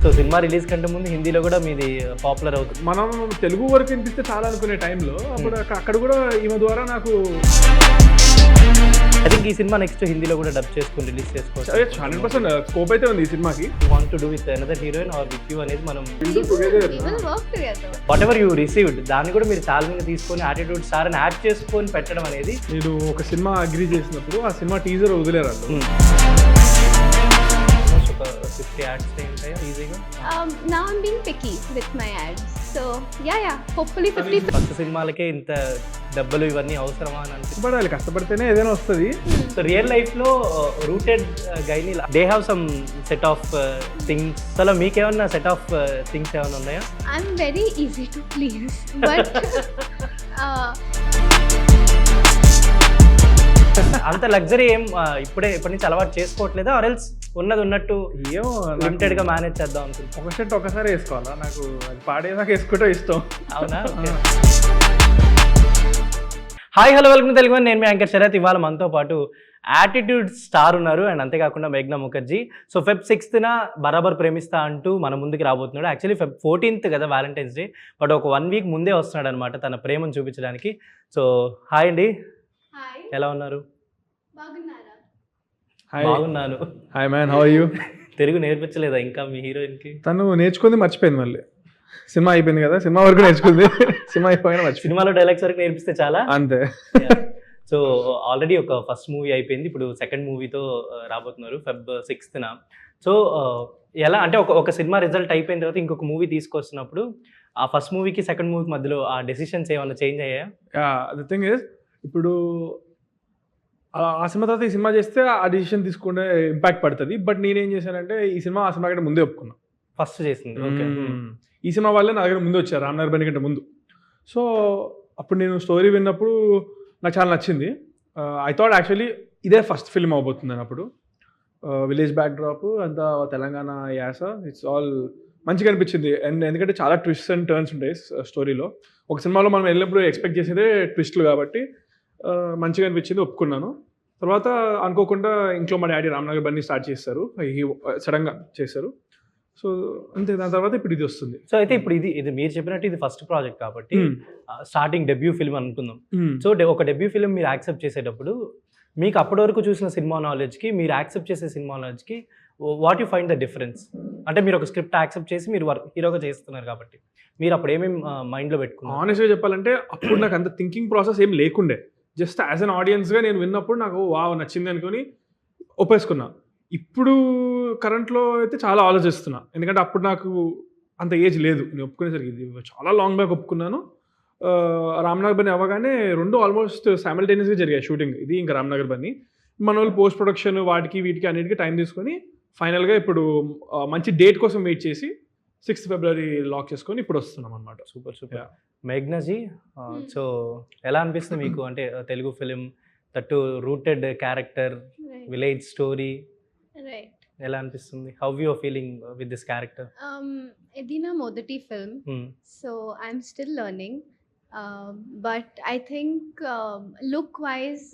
So cinema release కంటే ముందు హిందీలో కూడా మీది పాపులర్ అవుతుంది. మనం తెలుగు వరకు వినిపిస్తే చాలా అనుకునే టైంలో అప్పుడు అక్కడ కూడా ఈమె ద్వారా నాకు ఐ థింక్ ఈ సినిమా నెక్స్ట్ హిందీలో కూడా డబ్ చేసుకుని రిలీజ్ చేసుకోవచ్చు. 100% స్కోప్ అయితే ఉంది ఈ సినిమాకి. Want to do with another heroine or with you అనేది మనం work together. What ever you received దాన్ని కూడా మీరు ఛాలెంజ్ తీసుకొని యాటిట్యూడ్ స్టార్ అని యాడ్ చేసుకొని పెట్టడం అనేది. నేను ఒక సినిమా అగ్రీ చేసినప్పుడు ఆ సినిమా టీజర్ వదిలేరు వాళ్ళు. ఒక 50 యాడ్స్ ఉంటాయా ఈజీగా? Now I'm being picky with my ads. So yeah, hopefully 50. First సినిమాలకే ఇంత డబ్బులు ఇవన్నీ అవసరమా అని అనిపిస్తుంది. కష్టపడితేనే ఏదైనా వస్తుంది. సో రియల్ లైఫ్ లో rooted Gaini they have some set of things. అసలు మీకేమన్నా సెట్ ఆఫ్ థింగ్స్ ఏమైనా ఉన్నాయా? I'm very easy to please, but అంత లగ్జరీ ఏం ఇప్పటి నుంచి అలవాటు చేసుకోవట్లేదా? ఆర్ ఎల్స్ ఉన్నది ఉన్నట్టు ఏమో లిమిటెడ్ గా మేనేజ్ చేద్దాం అనుకుంటున్నా. ఒక షర్ట్ ఒకసారి వేసుకోవాలా? నాకు అది పాడేదాకా వేసుకుంటే ఇష్టం. అవునా? Hi hello welcome Telugu. నేను మీ యాంకర్ శరత్. ఇవాళ మనతో పాటు యాటిట్యూడ్ స్టార్ ఉన్నారు అండ్ అంతేకాకుండా మేఘ్నా ముఖర్జీ. సో Feb 6th బరాబర్ ప్రేమిస్తా అంటూ మన ముందుకు రాబోతున్నాడు. యాక్చువల్లీ Feb 14th కదా వ్యాలంటైన్స్ డే, బట్ ఒక 1 week ముందే వస్తున్నాడు అనమాట తన ప్రేమను చూపించడానికి. సో హాయ్ అండి, hi. ఎలా ఉన్నారు? బాగున్నారా? బాగున్నాను. Hi man, how are you? Telugu నేర్పించలేదా ఇంకా మీ హీరోయిన్ కి? తను నేర్చుకుంది మర్చిపోయింది. మళ్ళీ సినిమా అయిపోయింది కదా, సినిమా వరకు నేర్చుకుంది. సినిమా అయిపోయినా మర్చిపోయింది. సినిమాలో డైలాగ్స్ వరకు నేర్పిస్తే చాలా, అంతే. సో ఆల్రెడీ ఒక ఫస్ట్ మూవీ అయిపోయింది, ఇప్పుడు సెకండ్ మూవీతో రాబోతున్నారు Feb 6th. సో ఎలా అంటే ఒక సినిమా రిజల్ట్ అయిపోయిన తర్వాత ఇంకొక మూవీ తీసుకొస్తున్నప్పుడు ఆ ఫస్ట్ మూవీకి సెకండ్ మూవీకి మధ్యలో ఆ డెసిషన్స్ ఏమైనా చేంజ్ అయ్యాయా? ద థింగ్ ఇస్, ఇప్పుడు ఆ సినిమా తర్వాత ఈ సినిమా చేస్తే ఆ డిసిషన్ తీసుకుంటే ఇంపాక్ట్ పడుతుంది. బట్ నేనేం చేశానంటే ఈ సినిమా ఆ సినిమా కంటే ముందే ఒప్పుకున్నా. ఫస్ట్ చేసింది ఓకే. ఈ సినిమా వాళ్ళే నా దగ్గర ముందు వచ్చారు, రామ్నగర్ బని కంటే ముందు. సో అప్పుడు నేను స్టోరీ విన్నప్పుడు నాకు చాలా నచ్చింది. ఐ థాట్ యాక్చువల్లీ ఇదే ఫస్ట్ ఫిల్మ్ అవబోతుంది అని. అప్పుడు విలేజ్ బ్యాక్ డ్రాప్ అంతా తెలంగాణ యాస, ఇట్స్ ఆల్ మంచిగా అనిపించింది. అండ్ ఎందుకంటే చాలా ట్విస్ట్స్ అండ్ టర్న్స్ ఉంటాయి స్టోరీలో. ఒక సినిమాలో మనం వెళ్ళినప్పుడు ఎక్స్పెక్ట్ చేసేదే ట్విస్ట్లు కాబట్టి మంచిగా అనిపించింది, ఒప్పుకున్నాను. తర్వాత అనుకోకుండా ఇంట్లో మా డాడీ రామ్నగర్ బన్ని స్టార్ట్ చేస్తారు, సడన్గా చేశారు. సో అంతే, దాని తర్వాత ఇప్పుడు ఇది వస్తుంది. సో అయితే ఇప్పుడు ఇది మీరు చెప్పినట్టు ఇది ఫస్ట్ ప్రాజెక్ట్ కాబట్టి స్టార్టింగ్ డెబ్యూ ఫిల్మ్ అనుకుందాం. సో ఒక డెబ్యూ ఫిల్మ్ మీరు యాక్సెప్ట్ చేసేటప్పుడు మీకు అప్పటి వరకు చూసిన సినిమా నాలెడ్జ్కి మీరు యాక్సెప్ట్ చేసే సినిమా నాలెడ్జ్కి what you find the difference? అంటే మీరు ఒక స్క్రిప్ట్ యాక్సెప్ట్ చేసి మీరు హీరోగా చేస్తున్నారు కాబట్టి మీరు అప్పుడు ఏమేమి మైండ్లో పెట్టుకున్నారు? ఆనెస్ట్గా చెప్పాలంటే అప్పుడు నాకు అంత థింకింగ్ ప్రాసెస్ ఏం లేకుండే. జస్ట్ యాజ్ అన్ ఆడియన్స్గా నేను విన్నప్పుడు నాకు వావ్ నచ్చింది అనుకుని ఒప్పేసుకున్నా. ఇప్పుడు కరెంట్లో అయితే చాలా ఆలోచిస్తున్నా, ఎందుకంటే అప్పుడు నాకు అంత ఏజ్ లేదు నేను ఒప్పుకునేసరికి. ఇది చాలా లాంగ్ బ్యాక్ ఒప్పుకున్నాను. రామ్నగర్ బని అవ్వగానే రెండు ఆల్మోస్ట్ సైమల్టేనియస్గా జరిగాయి షూటింగ్. ఇది ఇంకా రామ్నగర్ బని మన వాళ్ళు పోస్ట్ ప్రొడక్షన్ వాటికి వీటికి అన్నిటికీ టైం తీసుకొని ఫైనల్గా ఇప్పుడు మంచి డేట్ కోసం వెయిట్ చేసి 6th February లాక్ చేసుకొని ఇప్పుడు వస్తున్నాం అనమాట. Super super. మేఘ్నాజీ, సో ఎలా అనిపిస్తుంది మీకు? అంటే Telugu film that rooted character, village story, ఎలా అనిపిస్తుంది? How you are feeling with this character? ఇది నా మొదటి film, so I'm still learning. But I think look-wise,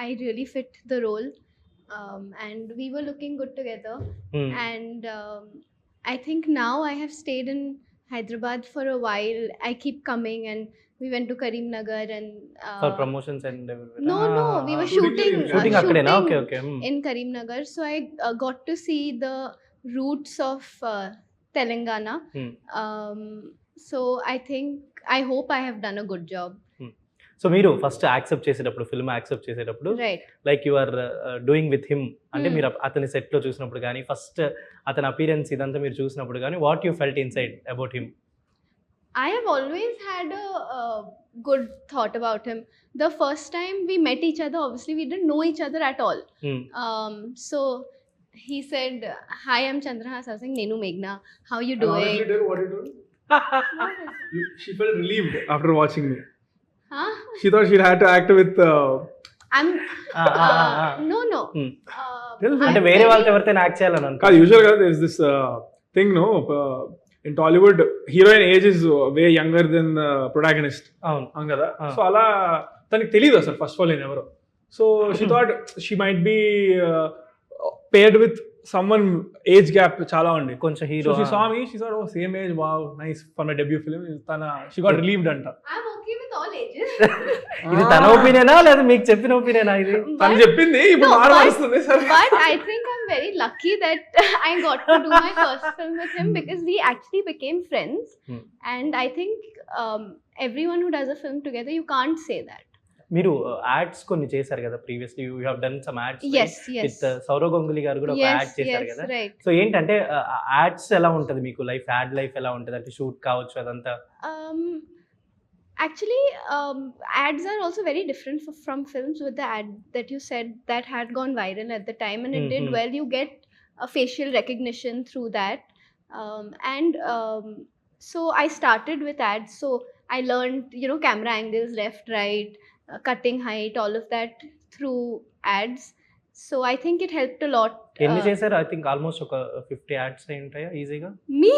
I really fit the role, and we were looking good together. And I think now I have stayed in Hyderabad for a while. I keep coming, and we went to Karimnagar and for promotions and everything. No, we were shooting akkadena. Okay. In Karimnagar, so I got to see the roots of Telangana. So I hope I have done a good job. So మీరు first accept చేసేటప్పుడు, film accept చేసేటప్పుడు, like you are doing with him అంటే మీరు అతని సెట్లో చూసినప్పుడు కానీ first అతని అపీరెన్స్ ఇదంతా మీరు చూసినప్పుడు కానీ what you felt inside about him? I have always had a good thought about him. The first time we met each other, obviously we didn't know each other at all. So he said, "Hi, I'm Chandrahas Singh, Nenu Meghna. How you doing?" What you doing? She felt relieved after watching me. Huh? She thought she had to act with. I'm. No. అంటే వేరే వాళ్ళతో ఎవరితో act చేయాలని అనుకో. Usually there is this thing, no. In Tollywood, heroine age is way younger than the protagonist. అవును కదా. So అలా తనకి తెలియదు అసలు ఫస్ట్ ఆఫ్ ఆల్ నేను ఎవరో. So she thought she might be paired with someone age gap చాలా ఉండే. కొంచెం So hero she saw me, she said, oh, same age, wow, nice for my debut film. She got relieved anta. I'm okay with all ages. ఇది తన ఒపీనియనా లేదా మీకు చెప్పిన ఒపీనియనా ఇది? తను But- చెప్పింది ఇప్పుడు No, మారుస్తుంది sir. but I think I'm very lucky that I got to do my first film with him because we actually became friends. Hmm. And I think everyone who does a film together, you can't say that. మీరు ads కొన్ని చేశారు కదా previously, you have done some ads Yes, yes. With Sourav Ganguly గారు కూడా ఒక ad Yes, చేశారు yes, కదా. right. So ఏంటంటే యాడ్స్ ఎలా ఉంటుంది మీకు, యాడ్ లైఫ్ ఎలా ఉంటుంది అంటే షూట్ కావచ్చు అదంతా? Um, actually, ads are also very different from films. With the ad that you said that had gone viral at the time, and it did Mhm. well. You get a facial recognition through that, and so I started with ads. So I learned, camera angles, left, right, cutting height, all of that through ads. So I think it helped a lot. ఎన్ని చేశారు? I think almost ఒక 50 ads అయి ఉంటాయా ఈజీగా? Me,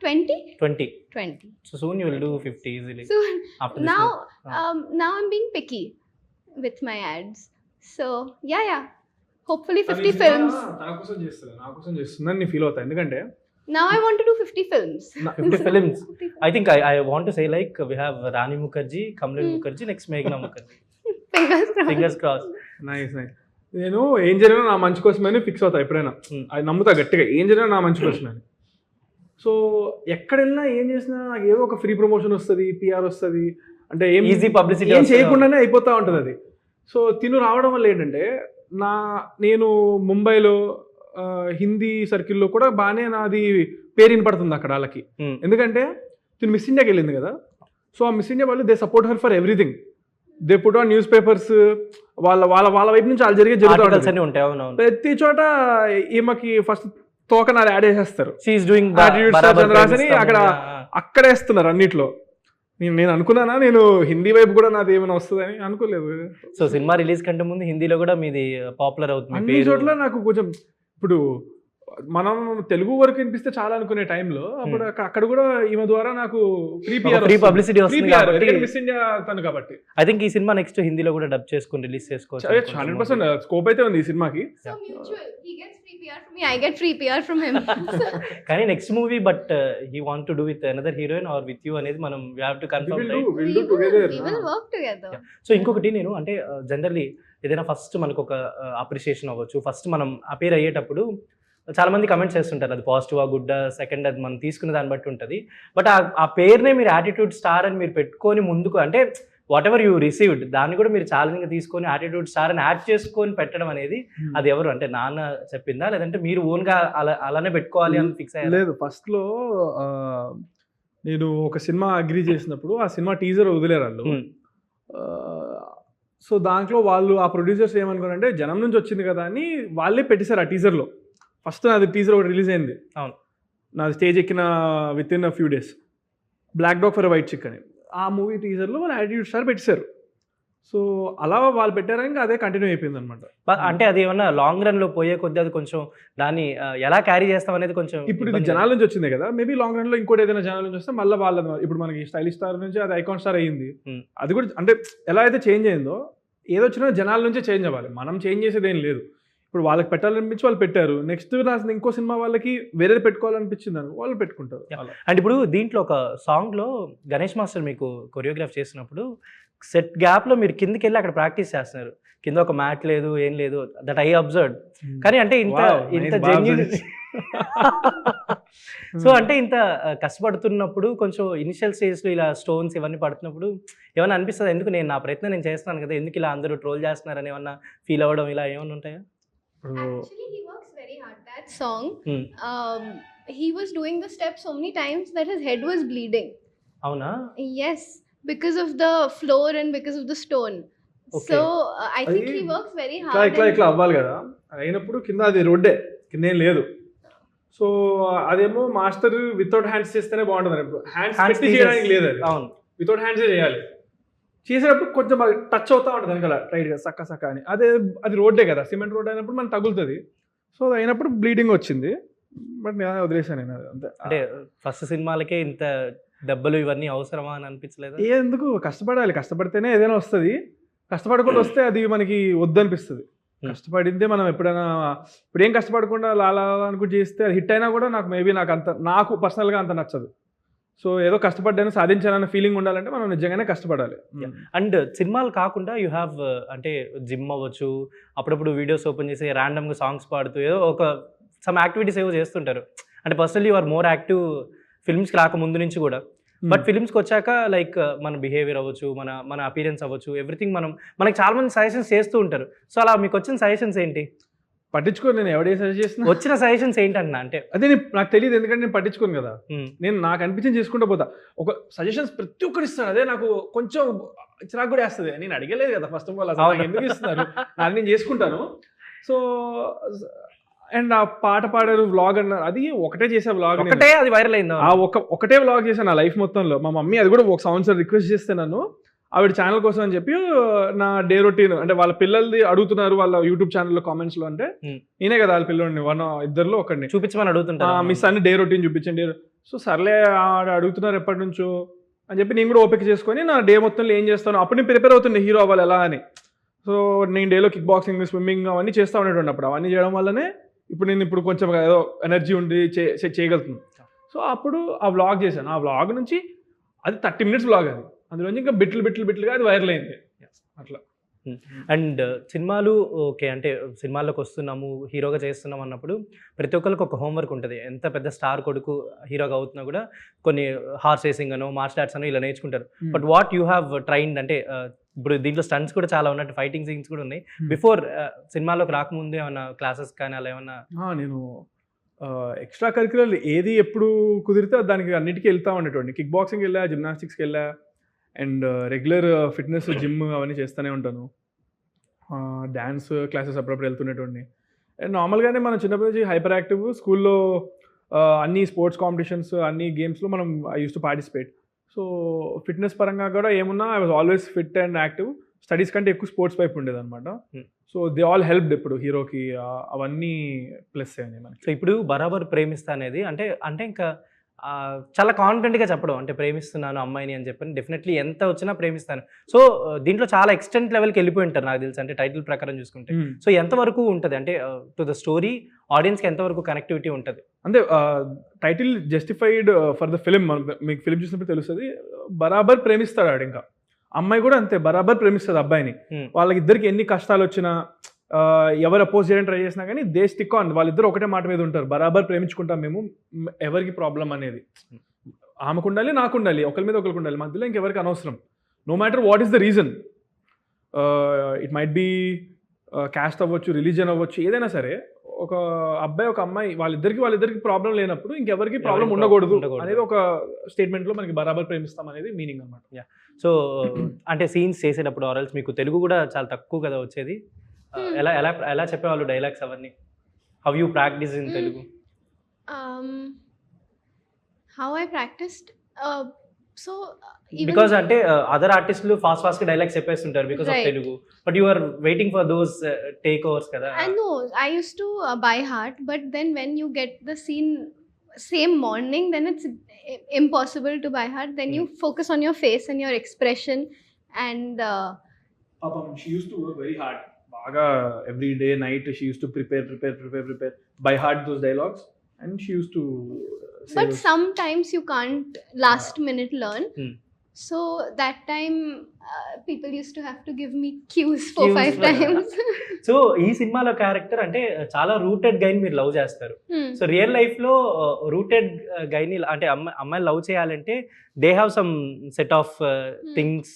20. 20. So soon you will do 50 easily So after this. now I'm being picky with my ads. So yeah. Hopefully 50 films. తన కోసం చేస్తుంది, నా కోసం చేస్తుందని నేను ఫీల్ అవుతా. ఎందుకంటే Now I want to do 50 films. 50 films. I think I want to say like we have Rani Mukherjee, Kamlan Mukherjee, next Meghna Mukherjee. Fingers crossed. Fingers crossed. Nice. నేను ఏం జరిగినా నా మంచి కోసమని ఫిక్స్ అవుతా ఎప్పుడైనా. అది నమ్ముతా గట్టిగా, ఏం జరిగినా నా మంచి కోసమని. సో ఎక్కడ వెళ్ళినా ఏం చేసినా నాకు ఏదో ఒక ఫ్రీ ప్రమోషన్ వస్తుంది, పిఆర్ వస్తుంది, అంటే ఏం Easy publicity ఏం వస్తుంది. చేయకుండానే అయిపోతూ ఉంటుంది అది. సో తిను రావడం వల్ల ఏంటంటే నేను ముంబైలో హిందీ సర్కిల్లో కూడా బాగానే నాది పేరు వినపడుతుంది అక్కడ వాళ్ళకి. ఎందుకంటే తిను మిస్ ఇండియాకి వెళ్ళింది కదా. సో ఆ మిస్ ఇండియా వాళ్ళు they support her for everything. They put on news papers, వాళ్ళ వైపు నుంచి వాళ్ళు జరిగే Articles జరుగుతుంది. అన్ని ఉంటాయి. అవునవును. ప్రతి చోట ఈమెకి ఫస్ట్ తోక నాది యాడ్ చేసేస్తారు. She is doing Attitude బరాబర్ search రాసని ప్రేమిస్తాం. అక్కడ అక్కడేస్తున్నారు అన్నిట్లో. నేను అనుకున్నానా నేను హిందీ వైపు కూడా నాది ఏమైనా వస్తుందని అనుకోలేదు. సో సినిమా రిలీజ్ కంటే ముందు హిందీలో కూడా మీది పాపులర్ అవుతుంది అన్ని పేరు. చోట్ల నాకు కొంచెం ఇప్పుడు మనం తెలుగు వరకు వినిపిస్తే చాలా అనుకునే టైంలో అప్పుడు అక్కడ కూడా ఈమె ద్వారా నాకు ఫ్రీ పబ్లిసిటీ వస్తుంది కాబట్టి మిస్ ఇండియా తను కాబట్టి ఐ థింక్ ఈ సినిమా నెక్స్ట్ హిందీలో కూడా డబ్ చేసుకొని రిలీజ్ చేసుకోవచ్చు. 100% స్కోప్ అయితే ఉంది ఈ సినిమాకి. So mutual. He gets free PR from me. I get free PR from him. కానీ next movie but he want to do with another heroine or with you అనేది మనం we have to confirm. we will work together. So ఇంకొకటి నేను అంటే generally ఏదైనా first మనకు ఒక appreciation అవ్వచ్చు, ఫస్ట్ మనం అపేర్ అయ్యేటప్పుడు చాలా మంది కమెంట్స్ చేస్తుంటారు అది పాజిటివా గుడ్డా, సెకండ్ అది మనం తీసుకునే దాన్ని బట్టి ఉంటుంది. బట్ ఆ పేరునే మీరు యాటిట్యూడ్ స్టార్ అని మీరు పెట్టుకొని ముందుకు అంటే వాట్ ఎవర్ యూ రిసీవ్డ్ దాన్ని కూడా మీరు ఛాలెంజ్గా తీసుకొని యాటిట్యూడ్ స్టార్ అని యాడ్ చేసుకొని పెట్టడం అనేది అది ఎవరు అంటే నాన్న చెప్పిందా లేదంటే మీరు ఓన్గా అలానే పెట్టుకోవాలి అని ఫిక్స్ అయ్యారు? లేదు, ఫస్ట్లో నేను ఒక సినిమా అగ్రీ చేసినప్పుడు ఆ సినిమా టీజర్ వదిలేరు వాళ్ళు. సో దాంట్లో వాళ్ళు ఆ ప్రొడ్యూసర్స్ ఏమనుకున్నారంటే జనం నుంచి వచ్చింది కదా అని వాళ్ళే పెట్టేశారు ఆ టీజర్లో. ఫస్ట్ నాది టీజర్ ఒకటి రిలీజ్ అయింది. అవును. నాది స్టేజ్ ఎక్కిన within a few days, black dog for white chick అని. ఆ మూవీ టీజర్లో వాళ్ళు యాటిట్యూడ్ స్టార్ పెట్టేశారు. సో అలా వాళ్ళు పెట్టారని అదే కంటిన్యూ అయిపోయింది అనమాట. అంటే అది ఏమన్నా లాంగ్ రన్ లో పోయే కొద్ది అది కొంచెం దాన్ని ఎలా క్యారీ చేస్తాం అనేది కొంచెం ఇప్పుడు ఇది జనాల నుంచి వచ్చింది కదా, మేబీ లాంగ్ రన్ లో ఇంకోటి ఏదైనా జనాల నుంచి వస్తే మళ్ళీ వాళ్ళ ఇప్పుడు మనకి స్టైలిష్ స్టార్ నుంచి అది ఐకాన్ స్టార్ అయ్యింది. అది కూడా అంటే ఎలా అయితే చేంజ్ అయిందో ఏదో వచ్చినా జనాల నుంచే చేంజ్ అవ్వాలి, మనం చేంజ్ చేసేది ఏం లేదు. ఇప్పుడు వాళ్ళకి పెట్టాలనిపించి వాళ్ళు పెట్టారు, నెక్స్ట్ ఇంకో సినిమా వాళ్ళకి వేరేది పెట్టుకోవాలనిపించింది అని వాళ్ళు పెట్టుకుంటారు. అండ్ ఇప్పుడు దీంట్లో ఒక సాంగ్ లో గణేష్ మాస్టర్ మీకు కొరియోగ్రాఫ్ చేసినప్పుడు సెట్ గ్యాప్ లో మీరు కిందకి వెళ్ళి అక్కడ ప్రాక్టీస్ చేస్తున్నారు, కింద ఒక మ్యాట్ లేదు ఏం లేదు, దట్ ఐ అబ్జర్వ్డ్. కానీ అంటే ఇంత జెన్యూన్ సో అంటే ఇంత కష్టపడుతున్నప్పుడు కొంచెం ఇనిషియల్ స్టేజ్లో ఇలా స్టోన్స్ ఇవన్నీ పడుతున్నప్పుడు ఏమన్నా అనిపిస్తుంది ఎందుకు నేను నా ప్రయత్నం నేను చేస్తున్నాను కదా ఎందుకు ఇలా అందరూ ట్రోల్ చేస్తున్నారని ఏమన్నా ఫీల్ అవ్వడం ఇలా ఏమన్నా ఉంటాయా? Actually, he works very hard. That song, he was doing the steps so many times that his head was bleeding. అవునా? Yes, because of the floor and because of the stone. Okay. So I think he works very hard. ఇట్లా అవ్వాలి కదా, అయినప్పుడు కింద అది రోడ్డే, కింద ఏం లేదు. సో అదేమో మాస్టర్ వితౌట్ హ్యాండ్స్ చేస్తేనే బాగుంటుంది. ఇప్పుడు హ్యాండ్స్ పెట్టి చేయడానికి లేదు, అది అవును వితౌట్ హ్యాండ్స్ చేయాలి. చేసేటప్పుడు కొంచెం టచ్ అవుతా ఉంటుంది వెనకాల రైట్గా సక్క అని, అది రోడ్డే కదా, సిమెంట్ రోడ్ అయినప్పుడు మనకు తగులుతుంది. సో అది అయినప్పుడు బ్లీడింగ్ వచ్చింది, బట్ నేను వదిలేసాను నేను అంతే. అంటే ఫస్ట్ సినిమాలకే ఇంత దెబ్బలు ఇవన్నీ అవసరమా అని అనిపించలేదు? ఎందుకు కష్టపడాలి, కష్టపడితేనే ఏదైనా వస్తుంది, కష్టపడకుండా వస్తే అది మనకి వద్దనిపిస్తుంది. కష్టపడిందే మనం ఎప్పుడైనా ఇప్పుడు ఏం కష్టపడకుండా లాలా అనుకుంటూ చేస్తే అది హిట్ అయినా కూడా నాకు మేబీ నాకు పర్సనల్గా అంత నచ్చదు. సో ఏదో కష్టపడ్డాను సాధించాలన్న ఫీలింగ్ ఉండాలంటే మనం నిజంగానే కష్టపడాలి. అండ్ సినిమాలు కాకుండా యూ హ్యావ్ అంటే జిమ్ అవ్వచ్చు, అప్పుడప్పుడు వీడియోస్ ఓపెన్ చేసి ర్యాండమ్గా సాంగ్స్ పాడుతూ ఏదో ఒక సమ్ యాక్టివిటీస్ ఏవో చేస్తుంటారు. అంటే personally you are more active ఫిల్మ్స్కి రాకముందు నుంచి కూడా. బట్ ఫిల్మ్స్కి వచ్చాక లైక్ మన బిహేవియర్ అవ్వచ్చు, మన అపీరెన్స్ అవ్వచ్చు, ఎవ్రీథింగ్ మనకి చాలా మంది సజెషన్స్ చేస్తూ ఉంటారు. సో అలా మీకు వచ్చిన సజెషన్స్ ఏంటి? పట్టించుకోను నేను, ఎవడే సజెస్ట్ చేసిన వచ్చిన సజెషన్స్ ఏంటన్నా? అంటే అదే నాకు తెలియదు, ఎందుకంటే నేను పట్టించుకోను కదా. నేను నాకు అనిపించింది చేసుకుంటూ పోతా. ఒక సజెషన్స్ ప్రతి ఒక్కరు ఇస్తాడు, అదే నాకు కొంచెం చిరాకు కూడా వేస్తుంది. నేను అడగలేదు కదా ఫస్ట్ ఆఫ్ ఆల్, అసలు నాకు ఎందుకు ఇస్తున్నారు, నాకు నేను చేసుకుంటాను. సో అండ్ ఆ పాట పాడారు వ్లాగ్ అన్నారు, అది ఒకటే చేసా వ్లాగ్, ఒకటే అది వైరల్ అయింది. ఒకటే వ్లాగ్ చేశాను నా లైఫ్ మొత్తంలో. మా మమ్మీ అది కూడా ఒక సంవత్సరం రిక్వెస్ట్ చేస్తే నన్ను ఆవిడ ఛానల్ కోసం అని చెప్పి నా డే రొటీన్ అంటే వాళ్ళ పిల్లల్ది అడుగుతున్నారు వాళ్ళ యూట్యూబ్ ఛానల్లో కామెంట్స్ లో, అంటే నేనే కదా వాళ్ళ పిల్లల్ని ఇద్దరిలో ఒకరిని చూపించమని అడుగుతుంటా, మిస్ అన్ని డే రొటీన్ చూపించండి. సో సర్లే అడుగుతున్నారు ఎప్పటి నుంచో అని చెప్పి నేను కూడా ఓపిక చేసుకొని నా డే మొత్తంలో ఏం చేస్తాను, అప్పుడు నేను ప్రిపేర్ అవుతుండే హీరో అవ్వాలి ఎలా అని. సో నేను డేలో కిక్ బాక్సింగ్, స్విమ్మింగ్ అవన్నీ చేస్తూ ఉండేటండి. అప్పుడు అవన్నీ చేయడం వల్లనే ఇప్పుడు కొంచెం ఏదో ఎనర్జీ ఉండి చేయగలుగుతున్నాను. సో అప్పుడు ఆ వ్లాగ్ చేశాను. ఆ వ్లాగ్ నుంచి అది 30 minutes వ్లాగ్, అది అందులోంచి ఇంకా బిట్లుగా అది వైరల్ అయింది అట్లా. అండ్ సినిమాలు ఓకే, అంటే సినిమాల్లోకి వస్తున్నాము, హీరోగా చేస్తున్నాం అన్నప్పుడు ప్రతి ఒక్కరికి ఒక హోంవర్క్ ఉంటుంది. ఎంత పెద్ద స్టార్ కొడుకు హీరోగా అవుతున్నా కూడా కొన్ని హార్స్ రేసింగ్ అనో మార్షల్ ఆర్ట్స్ అనో ఇలా నేర్చుకుంటారు. But what you have trained, అంటే ఇప్పుడు దీంట్లో స్టంట్స్ కూడా చాలా ఉన్నట్టు, ఫైటింగ్ సీన్స్ కూడా ఉన్నాయి. బిఫోర్ సినిమాలోకి రాకముందే ఏమన్నా క్లాసెస్ కానీ అలా ఏమన్నా? నేను ఎక్స్ట్రా కరిక్యులర్ ఏది ఎప్పుడు కుదిరితే దానికి అన్నిటికీ వెళ్తా ఉండేటండి. కిక్ బాక్సింగ్ వెళ్ళా, జిమ్నాస్టిక్స్కి వెళ్ళా, అండ్ రెగ్యులర్ ఫిట్నెస్ జిమ్ అవన్నీ చేస్తూనే ఉంటాను. డ్యాన్స్ క్లాసెస్ అప్పుడప్పుడు వెళ్తుండేటండి. అండ్ నార్మల్గానే మనం చిన్నప్పటి నుంచి హైపర్ యాక్టివ్. స్కూల్లో అన్ని స్పోర్ట్స్ కాంపిటీషన్స్, అన్ని గేమ్స్లో మనం I use to participate. So fitness పరంగా కూడా ఏమున్నా I was always fit and active. Studies కంటే ఎక్కువ స్పోర్ట్స్ వైపు ఉండేది అనమాట. సో దే ఆల్ హెల్ప్డ్ ఇప్పుడు హీరోకి, అవన్నీ ప్లస్ అయ్యాయి మనకి. సో ఇప్పుడు బరాబర్ ప్రేమిస్తా అనేది అంటే ఇంకా చాలా కాన్ఫిడెంట్గా చెప్పడం, అంటే ప్రేమిస్తున్నాను అమ్మాయిని అని చెప్పని డెఫినెట్లీ ఎంత వచ్చినా ప్రేమిస్తాను. సో దీంట్లో చాలా ఎక్స్టెంట్ లెవెల్కి వెళ్ళిపోయి ఉంటారు నాకు తెలిసి, అంటే టైటిల్ ప్రకారం చూసుకుంటే. సో ఎంతవరకు ఉంటుంది, అంటే టు ద స్టోరీ ఆడియన్స్కి ఎంతవరకు కనెక్టివిటీ ఉంటుంది? అంటే title justified for the film. మీకు ఫిలిం చూసినప్పుడు తెలుస్తుంది, బరాబర్ ప్రేమిస్తాడు ఆడు. ఇంకా అమ్మాయి కూడా అంతే, బరాబర్ ప్రేమిస్తుంది అబ్బాయిని. వాళ్ళకిద్దరికి ఎన్ని కష్టాలు వచ్చినా, ఎవరు అపోజ్ చేయడానికి ట్రై చేసినా కానీ దే స్టిక్ ఆన్. వాళ్ళిద్దరు ఒకటే మాట మీద ఉంటారు, బరాబర్ ప్రేమించుకుంటాం మేము, ఎవరికి ప్రాబ్లం అనేది ఆమెకు ఉండాలి, నాకు ఉండాలి, ఒకరి మీద ఒకరికి ఉండాలి, మధ్యలో ఇంకెవరికి అనవసరం. No matter what is the reason, it might be caste అవ్వచ్చు, రిలీజన్ అవ్వచ్చు, ఏదైనా సరే. ఒక అబ్బాయి ఒక అమ్మాయి వాళ్ళిద్దరికి ప్రాబ్లం లేనప్పుడు ఇంకెవరికి ప్రాబ్లం ఉండకూడదు అనేది ఒక స్టేట్మెంట్లో మనకి బరాబర్ ప్రేమిస్తాం అనేది మీనింగ్ అనమాట. సో అంటే సీన్స్ చేసేటప్పుడు ఆరల్స్ మీకు తెలుగు కూడా చాలా తక్కువ కదా వచ్చేది, ఎలా ఎలా ఎలా చెప్పేవాళ్ళు డైలాగ్స్ అవన్నీ? How you practice in Telugu? How I practiced? So even because అంటే అదర్ ఆర్టిస్టులు ఫాస్ట్ గా డైలాగ్స్ చెప్పేస్తుంటారు because of Telugu, but you are waiting for those take overs కదా. I know I used to by heart, but then when you get the scene same morning, then it's impossible to by heart. Then you focus on your face and your expression, and she used to work very hard. Baga every day night she used to prepare by heart those dialogues, and she used to but sometimes you can't last minute learn. So that time people used to have to give me cues 4-5 times. So ఈ సినిమాలో character అంటే చాలా rooted Gaini మీరు love చేస్తారు. So real life లో rooted గైని అంటే అమ్మాయిని లవ్ చేయాలంటే they have some set of things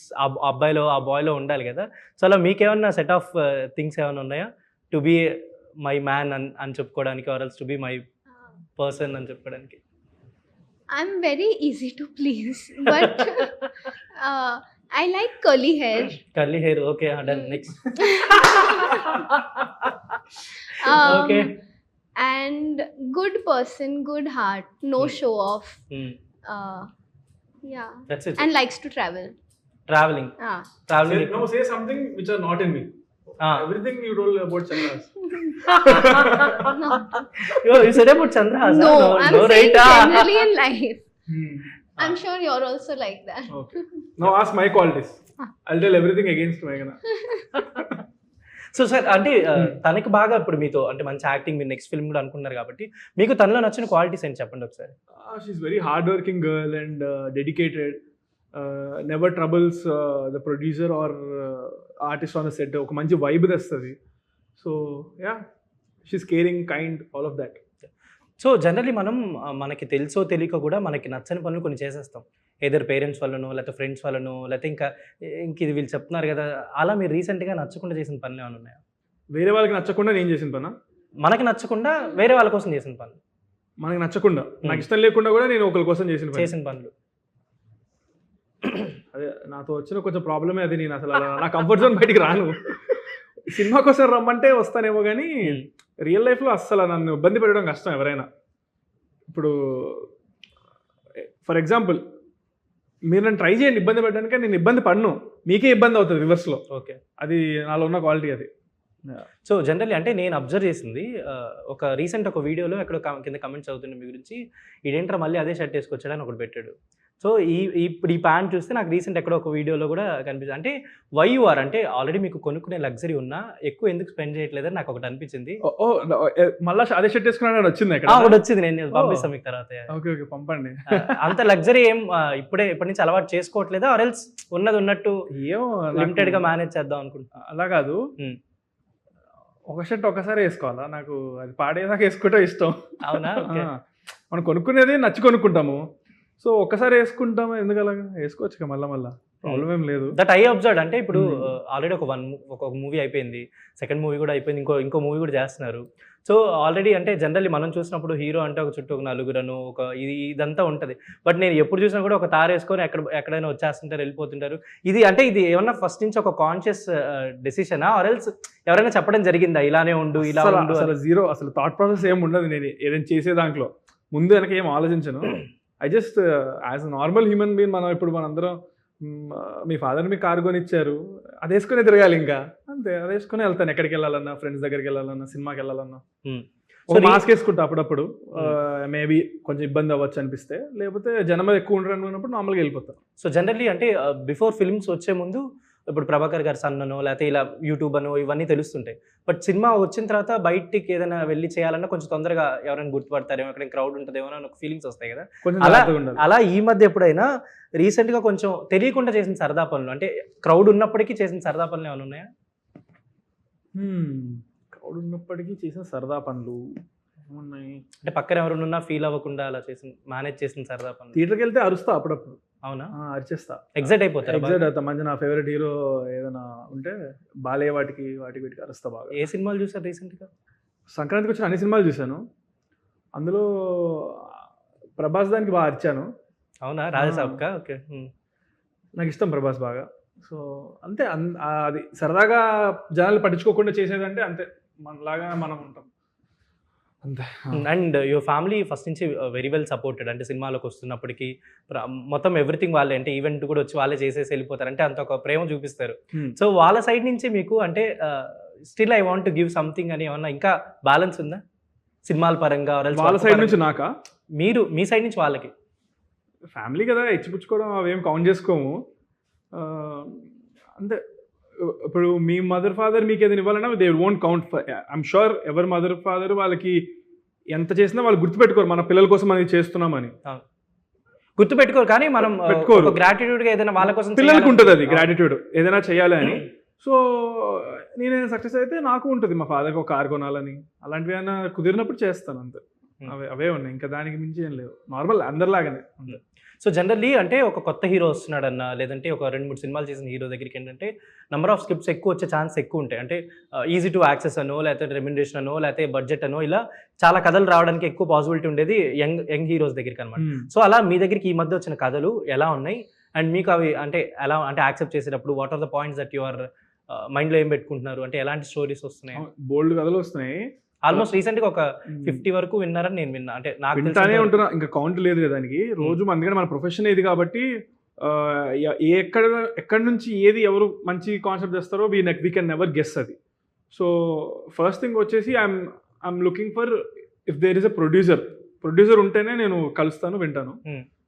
అబ్బాయిలో ఆ బాయ్లో ఉండాలి కదా. సో అలా మీకేమన్నా సెట్ ఆఫ్ థింగ్స్ ఏమైనా ఉన్నాయా టు బీ మై మ్యాన్ అని చెప్పుకోవడానికి, or else to be my person అని చెప్పుకోవడానికి? I'm very easy to please, but I like curly hair. Curly hair, okay, done. Next. Okay. And good person, good heart, no show off. Yeah. That's it. And likes to travel. Traveling. Traveling. Say something which are not in me. Everything you told about Chandras. You said about Chandras? No, I'm saying generally in life. I'm sure you're also like that. Okay. Now ask my qualities. I'll tell everything against Meghana. So sir అంటే తనకి బాగా ఇప్పుడు మీతో అంటే మంచి acting మీరు next film కూడా అనుకున్నారు కాబట్టి మీకు తనలో నచ్చిన క్వాలిటీస్ ఏంటి చెప్పండి ఒకసారి. She's very hard working girl and dedicated, never troubles the producer or artist on the set. ఒక మంచి వైబ్ తెస్తుంది. So yeah, she's caring, kind, all of that. So generally మనం మనకి తెలుసో తెలియక కూడా మనకి నచ్చని పనులు కొన్ని చేసేస్తాం, ఏదర్ పేరెంట్స్ వల్లనో లేకపోతే ఫ్రెండ్స్ వల్లనో లేకపోతే ఇంకా ఇది వీళ్ళు చెప్తున్నారు కదా, అలా మీరు రీసెంట్గా నచ్చకుండా చేసిన పనులు ఏమైనా ఉన్నాయా? వేరే వాళ్ళకి నచ్చకుండా నేను చేసిన పనా? మనకి నచ్చకుండా వేరే వాళ్ళ కోసం చేసిన పనులు. మనకి నచ్చకుండా, నాకు ఇష్టం లేకుండా కూడా నేను ఒకరి కోసం చేసిన పనులు. అదే నాతో వచ్చిన కొంచెం ప్రాబ్లమే అది. నేను అసలు నా కంఫర్ట్ జోన్ బయటికి రాను. సినిమా కోసం రమ్మంటే వస్తానేమో కానీ రియల్ లైఫ్లో అస్సలు నన్ను ఇబ్బంది పెట్టడం కష్టం ఎవరైనా. ఇప్పుడు ఫర్ ఎగ్జాంపుల్ మీరు నన్ను ట్రై చేయండి ఇబ్బంది పెట్టడానికి, నేను ఇబ్బంది పడను, మీకే ఇబ్బంది అవుతుంది రివర్స్లో. ఓకే, అది నాలో ఉన్న క్వాలిటీ అది. సో జనరల్లీ అంటే నేను అబ్జర్వ్ చేసింది ఒక రీసెంట్ ఒక వీడియోలో ఎక్కడో కింద కమెంట్స్ అవుతుంది మీ గురించి, ఇదేంట్రా మళ్ళీ అదే షర్ట్ వేసుకొచ్చాడని ఒకటి పెట్టాడు. సో ఇప్పుడు ఈ ప్యాంట్ చూస్తే నాకు రీసెంట్ ఎక్కడో ఒక వీడియోలో కూడా కనిపించింది. అంటే వై యు ఆర్ అంటే ఆల్రెడీ మీకు కొనుక్కునే లగ్జరీ ఉన్నా ఎక్కువ ఎందుకు స్పెండ్ చేయట్లేదని నాకు ఒకటి అనిపించింది. మళ్ళీ అదే షర్ట్ వేసుకున్నాడు వచ్చింది, ఒకటి వచ్చింది, నేను పంపిస్తాను మీకు తర్వాత. ఓకే ఓకే పంపండి. అంత లగ్జరీ ఏం ఇప్పటి నుంచి అలవాటు చేసుకోవట్లేదా, ఆర్ ఎల్స్ ఉన్నది ఉన్నట్టు ఏమో లిమిటెడ్ గా మేనేజ్ చేద్దాం అనుకుంటున్నా? అలా కాదు, ఒక షర్ట్ ఒకసారి వేసుకోవాలా, నాకు అది పాడేదాకా వేసుకుంటే ఇష్టం. అవునా? మనం కొనుక్కునేది నచ్చి కొనుక్కుంటాము, సో ఒక్కసారి వేసుకుంటాము, ఎందుకు అలాగా వేసుకోవచ్చు మళ్ళీ ప్రాబ్లం ఏం లేదు. That I observe. అంటే ఇప్పుడు ఆల్రెడీ ఒక మూవీ అయిపోయింది, సెకండ్ మూవీ కూడా అయిపోయింది, ఇంకో మూవీ కూడా చేస్తున్నారు. సో ఆల్రెడీ అంటే జనరల్లీ మనం చూసినప్పుడు హీరో అంటే ఒక చుట్టూ ఒక నలుగురను ఒక ఇదంతా ఉంటుంది. బట్ నేను ఎప్పుడు చూసినా కూడా ఒక తారు వేసుకొని ఎక్కడైనా వచ్చేస్తుంటారు, వెళ్ళిపోతుంటారు. ఇది ఏమన్నా ఫస్ట్ నుంచి ఒక కాన్షియస్ డెసిషనా, ఆర్ ఎల్స్ ఎవరైనా చెప్పడం జరిగిందా ఇలానే ఉండు ఇలా ఉండు? అసలు జీరో, అసలు థాట్ ప్రాసెస్ ఏమి ఉండదు. నేను ఏదైనా చేసే దాంట్లో ముందు వెనక ఏం ఆలోచించను. I just as a normal human being, ఇప్పుడు మనందరం మీ ఫాదర్ మీ కారు కొనిచ్చారు, అది వేసుకునే తిరగాలి, ఇంకా అంతే, అది వేసుకుని వెళ్తాను ఎక్కడికి వెళ్ళాలన్నా, ఫ్రెండ్స్ దగ్గరికి వెళ్ళాలన్నా, సినిమాకి వెళ్ళాలన్నా. మాస్క్ వేసుకుంటా అప్పుడప్పుడు, మేబీ కొంచెం ఇబ్బంది అవ్వచ్చు అనిపిస్తే, లేకపోతే జనం ఎక్కువ ఉండరు అనుకున్నప్పుడు నార్మల్గా వెళ్ళిపోతాను. సో జనరల్లీ అంటే బిఫోర్ ఫిల్మ్స్ వచ్చే ముందు ఇప్పుడు ప్రభాకర్ గారు సన్ననో లేకపోతే ఇలా యూట్యూబ్ అనో ఇవన్నీ తెలుస్తుంటాయి. బట్ సినిమా వచ్చిన తర్వాత బయటికి ఏదైనా వెళ్ళి చేయాలన్నా కొంచెం తొందరగా ఎవరైనా గుర్తుపడతారేమో, అక్కడ క్రౌడ్ ఉంటుందేమో అని ఒక ఫీలింగ్స్ వస్తాయి కదా. అలా ఈ మధ్య ఎప్పుడైనా రీసెంట్గా కొంచెం తెలియకుండా చేసిన సరదా పనులు, అంటే క్రౌడ్ ఉన్నప్పటికీ చేసిన సరదా పనులు ఏమైనా ఉన్నాయా? క్రౌడ్ ఉన్నప్పటికీ చేసిన సరదా పనులు ఏమున్నాయి అంటే పక్కన ఎవరైనా ఫీల్ అవ్వకుండా అలా మేనేజ్ చేసిన సరదా పనులు? థియేటర్కి వెళ్తే అరుస్తా అప్పుడప్పుడు. అవునా? అరిచేస్తా, ఎగ్జైట్ అయిపోతారు. ఎగ్జైట్ అవుతా. మంచి నా ఫేవరెట్ హీరో ఏదైనా ఉంటే బాలే వాటికి వీటికి అరుస్తా బాగా. ఏ సినిమాలు చూసారు రీసెంట్గా? సంక్రాంతికి వచ్చిన అన్ని సినిమాలు చూశాను, అందులో ప్రభాస్ దానికి బాగా అరిచాను. అవునా? రాజసాబ్కా? ఓకే, నాకు ఇష్టం ప్రభాస్ బాగా. సో అంతే, అది సరదాగా జనాలు పట్టించుకోకుండా చేసేదంటే అంతే, మనలాగా మనం ఉంటాం అంతే. అండ్ యువర్ ఫ్యామిలీ ఫస్ట్ నుంచి వెరీ వెల్ సపోర్టెడ్, అంటే సినిమాలోకి వస్తున్నప్పటికీ మొత్తం ఎవ్రీథింగ్ వాళ్ళే, అంటే ఈవెంట్ కూడా వచ్చి వాళ్ళే చేసేసి వెళ్ళిపోతారు, అంటే అంత ఒక ప్రేమ చూపిస్తారు. సో వాళ్ళ సైడ్ నుంచి మీకు అంటే still I want to give something అని ఏమన్నా ఇంకా బ్యాలెన్స్ ఉందా సినిమాల పరంగా? వాళ్ళ సైడ్ నుంచి నాకా? మీరు మీ సైడ్ నుంచి వాళ్ళకి? ఫ్యామిలీ కదా, ఇచ్చిపుచ్చుకోవడం అవేం కౌంట్ చేసుకోము అంతే. ఇప్పుడు మీ మదర్ ఫాదర్ మీకు ఏదైనా ఇవ్వాలన్నా they won't count. I'm sure ఎవరి మదర్ ఫాదర్ వాళ్ళకి ఎంత చేసినా వాళ్ళు గుర్తుపెట్టుకోరు మన పిల్లల కోసం మనం చేస్తున్నామని. గుర్తుపెట్టుకోరు, కానీ మనం పెట్టుకోరు. గ్రాటిట్యూడ్ గా ఏదైనా వాళ్ళ కోసం పిల్లలకు ఉంటుంది, అది గ్రాటిట్యూడ్ ఏదైనా చేయాలి అని. సో నేనైనా సక్సెస్ అయితే నాకు ఉంటుంది మా ఫాదర్కి ఒక కార్ కొనాలని, అలాంటివి ఏమైనా కుదిరినప్పుడు చేస్తాను అంతే. అవే ఉన్నాయి, ఇంకా దానికి మించి ఏం లేవు, నార్మల్ అందరిలాగానే. సో జనరల్లీ అంటే ఒక కొత్త హీరో వస్తున్నాడన్నా, లేదంటే ఒక 2-3 సినిమాలు చేసిన హీరో దగ్గరికి ఏంటంటే నెంబర్ ఆఫ్ స్క్రిప్ట్స్ ఎక్కువ వచ్చే ఛాన్స్ ఎక్కువ ఉంటాయి. అంటే ఈజీ టు యాక్సెస్ అనో, లేకపోతే రెమ్యునరేషన్ అనో, లేకపోతే బడ్జెట్ అనో, ఇలా చాలా కథలు రావడానికి ఎక్కువ పాసిబిలిటీ ఉండేది యంగ్ హీరోస్ దగ్గరికి అనమాట. సో అలా మీ దగ్గరికి ఈ మధ్య వచ్చిన కథలు ఎలా ఉన్నాయి, అండ్ మీకు అవి అంటే ఎలా అంటే యాక్సెప్ట్ చేసేటప్పుడు what are the points that your మైండ్లో ఏం పెట్టుకుంటున్నారు, అంటే ఎలాంటి స్టోరీస్ వస్తున్నాయి? బోల్డ్ కథలు వస్తున్నాయి. ఆల్మోస్ట్ రీసెంట్గా ఒక 50 వరకు విన్నారని నేను విన్నా, అంటే నాకు వింటానే ఉంటున్నా, ఇంకా కౌంట్ లేదు దానికి రోజు. అందుకని మన ప్రొఫెషన్ ఇది కాబట్టి ఎక్కడి నుంచి ఏది ఎవరు మంచి కాన్సెప్ట్ చేస్తారో వీ కెన్ నెవర్ గెస్ అది. సో ఫస్ట్ థింగ్ వచ్చేసి I'm looking for if there is a producer ఉంటేనే నేను కలుస్తాను, వింటాను.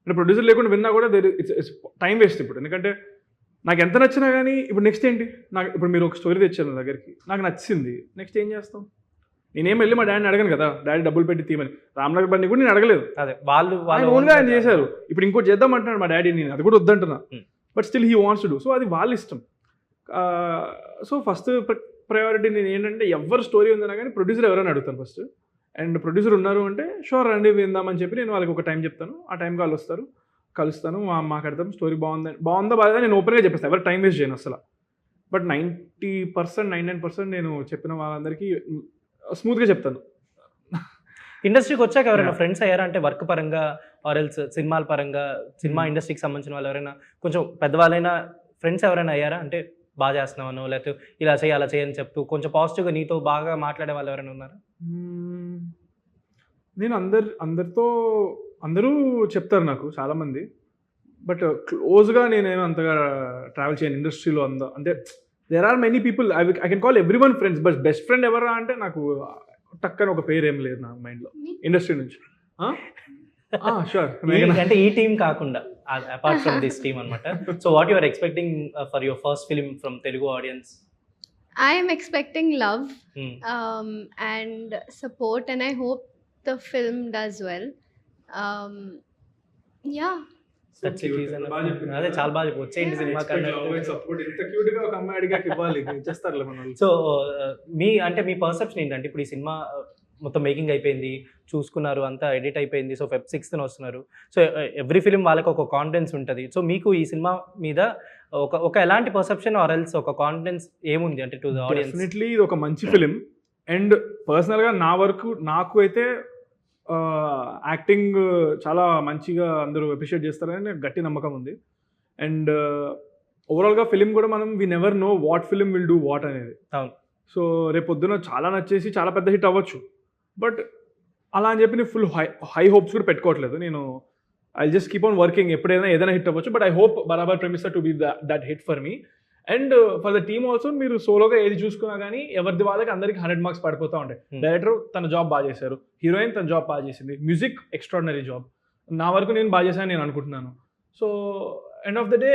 అంటే ప్రొడ్యూసర్ లేకుండా విన్నా కూడా ఇట్స్ టైం వేస్ట్ ఇప్పుడు. ఎందుకంటే నాకు ఎంత నచ్చినా కానీ ఇప్పుడు నెక్స్ట్ ఏంటి, నాకు ఇప్పుడు మీరు ఒక స్టోరీ తెచ్చారు నా దగ్గరికి, నాకు నచ్చింది, నెక్స్ట్ ఏం చేస్తాం? నేనేం వెళ్ళి మా డాడీని అడగను కదా, డాడీ డబ్బులు పెట్టి తీయమని. రామ్నగర్ బండి కూడా నేను అడగలేదు, అదే వాళ్ళు ఆయన ఓన్గా ఆయన చేశారు. ఇప్పుడు ఇంకోటి చేద్దాం అంటున్నాడు మా డాడీ, నేను అది కూడా వద్దంటున్నా, but still he wants to do. So అది వాళ్ళ ఇష్టం. సో ఫస్ట్ ప్రయారిటీ నేను ఏంటంటే, ఎవరు స్టోరీ ఉందన్నా కానీ ప్రొడ్యూసర్ ఎవరైనా అడుగుతాను ఫస్ట్. అండ్ ప్రొడ్యూసర్ ఉన్నారు అంటే షూర్ రండి విందామని చెప్పి నేను వాళ్ళకి ఒక టైం చెప్తాను. ఆ టైంకి వాళ్ళు వస్తారు, కలుస్తాను, మాట్లాడతాం. స్టోరీ బాగుందా బాగా నేను ఓపెన్గా చెప్పేస్తాను, ఎవరు టైం వేస్ట్ చేయను అసలు. బట్ 90%, 99% నేను చెప్పిన వాళ్ళందరికీ స్మూత్గా చెప్తాను. ఇండస్ట్రీకి వచ్చాక ఎవరైనా ఫ్రెండ్స్ అయ్యారా? అంటే వర్క్ పరంగా ఆర్ ఎల్స్ సినిమాల పరంగా, సినిమా ఇండస్ట్రీకి సంబంధించిన వాళ్ళు ఎవరైనా కొంచెం పెద్దవాళ్ళైనా ఫ్రెండ్స్ ఎవరైనా అయ్యారా? అంటే బాగా చేస్తున్నావనో లేకపోతే ఇలా చేయి అలా చేయని చెప్తూ కొంచెం పాజిటివ్గా నీతో బాగా మాట్లాడే వాళ్ళు ఎవరైనా ఉన్నారా? నేను అందరూ చెప్తారు నాకు చాలామంది, బట్ క్లోజ్గా నేనేమో అంతగా ట్రావెల్ చేయను ఇండస్ట్రీలో. అంటే there are many people, I can call everyone friends, but best friend ఎవరా అంటే నాకు టక్కని ఒక పేరు ఏం లేదు నా మైండ్లో ఇండస్ట్రీ నుంచి. షూర్, అంటే ఈ టీం కాకుండా అపార్ట్ ఫ్రమ్ దిస్ టీమ్ అనమాట. So what you are expecting for your first film from Telugu audience? I am expecting love and support, and I hope the film does well. Yeah. అదే చాలా బాగా చెప్పు. వచ్చేయండి cinema so మీ perception ఏంటంటే, ఇప్పుడు ఈ cinema మొత్తం మేకింగ్ అయిపోయింది, చూసుకున్నారు, అంతా ఎడిట్ అయిపోయింది, సో Feb 6th వస్తున్నారు. సో ఎవ్రీ ఫిలిం వాళ్ళకి ఒక కాన్ఫిడెన్స్ ఉంటుంది. సో మీకు ఈ సినిమా మీద ఒక ఎలాంటి పర్సెప్షన్ ఆర్ ఎల్స్ ఒక కాన్ఫిడెన్స్ ఏముంది అంటే టు ద ఆడియన్స్? డెఫినెట్లీ ఇది ఒక మంచి ఫిలిం. అండ్ పర్సనల్గా నా వరకు నాకు అయితే యాక్టింగ్ చాలా మంచిగా అందరూ అప్రిషియేట్ చేస్తారని నాకు గట్టి నమ్మకం ఉంది. అండ్ ఓవరాల్గా ఫిలిం కూడా మనం we never know what film will do what అనేది. సో రేపు పొద్దున చాలా నచ్చేసి చాలా పెద్ద హిట్ అవ్వచ్చు, బట్ అలా అని చెప్పి నేను ఫుల్ హై హోప్స్ కూడా పెట్టుకోవట్లేదు. నేను I just keep on working, ఎప్పుడైనా ఏదైనా హిట్ అవ్వచ్చు, బట్ ఐ హోప్ బరాబర్ ప్రెమిస్తా to be that hit for me. And for the team also, మీరు సోలోగా ఏది చూసుకున్నా కానీ ఎవరిది వాళ్ళకి అందరికి 100 మార్క్స్ పడిపోతూ ఉంటాయి. డైరెక్టర్ తన జాబ్ బాగా చేశారు, హీరోయిన్ తన జాబ్ బాగా చేసింది, మ్యూజిక్ ఎక్స్ట్రాడినరీ జాబ్, నా వరకు నేను బాగా చేశాను నేను అనుకుంటున్నాను. So end of the day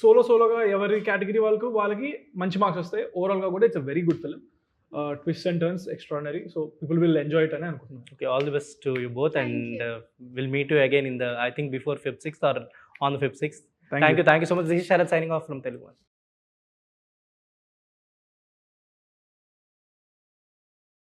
సోలోగా ఎవరి కేటగిరీ వాళ్ళకి మంచి మార్క్స్ వస్తాయి. ఓవరాల్గా కూడా it's a very good film, twist and turns extraordinary. So people will enjoy it అని అనుకుంటున్నాను. Okay, all the best to you both and will meet you again in the I think before Feb 6th or on the Feb 6th. Thank you so much. This is Sharad signing off from Telugu One.